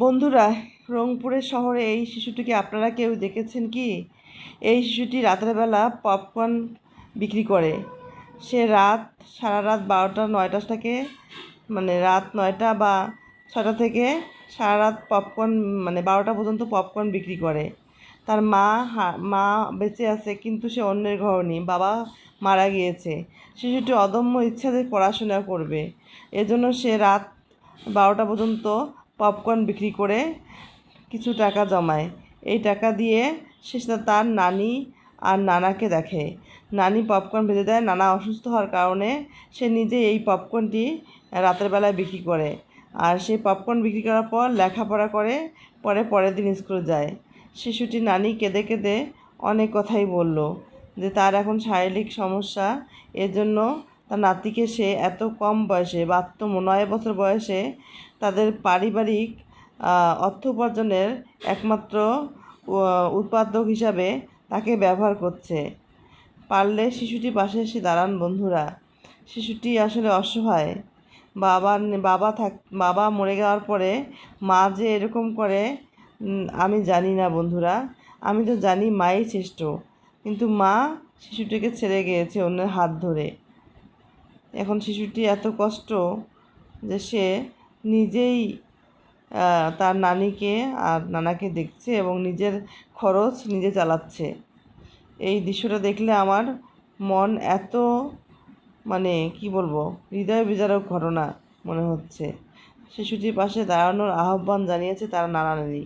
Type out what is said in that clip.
বন্ধুরা, রংপুরের শহরে এই শিশুটিকে আপনারা কেউ দেখেছেন কি? এই শিশুটি রাতের বেলা পপকর্ন বিক্রি করে। সে সারা রাত 12টা 9টা থেকে রাত 9টা বা 6টা থেকে সারা রাত পপকর্ন 12টা পর্যন্ত পপকর্ন বিক্রি করে। তার মা বেঁচে আছে, কিন্তু সে অন্যের ঘরণী, বাবা মারা গিয়েছে। শিশুটি অদম্য ইচ্ছা যে পড়াশোনা করবে, এজন্য সে রাত 12টা পর্যন্ত পপকর্ন বিক্রি করে কিছু টাকা জমায়। এই টাকা দিয়ে সে তার নানি আর নানাকে দেখে। নানি পপকর্ন ভেজে দেয়। নানা অসুস্থ হওয়ার কারণে সে নিজে এই পপকর্নটি রাতের বেলায় বিক্রি করে। আর সেই পপকর্ন বিক্রি করার পর লেখাপড়া করে, পরের দিন স্কুলে যায়। শিশুটি নানি কেঁদে কেঁদে অনেক কথাই বলল, যে তার এখন শারীরিক সমস্যা, এজন্য তার নাতিকে সে এত কম বয়সে, মাত্র 9 বছর বয়সে, তাদের পারিবারিক অর্থ উপার্জনের একমাত্র উৎপাদক হিসাবে তাকে ব্যবহার করছে। পারলে শিশুটি পাশে এসে দাঁড়ান বন্ধুরা। শিশুটি আসলে অসহায়। বাবা মরে যাওয়ার পরে মা যে এরকম করে আমি জানি না বন্ধুরা। আমি তো জানি মাই শ্রেষ্ঠ, কিন্তু মা শিশুটিকে ছেড়ে গিয়েছে অন্যের হাত ধরে। এখন শিশুটি এত কষ্ট যে সে নিজেই তার নানিকে আর নানাকে দেখছে এবং নিজের খরচ নিজে চালাচ্ছে। এই দৃশ্যটা দেখলে আমার মন এত কি বলবো, হৃদয় বিদারক ঘটনা মনে হচ্ছে। শিশুটির পাশে দাঁড়ানোর আহ্বান জানিয়েছে তার নানা নানি।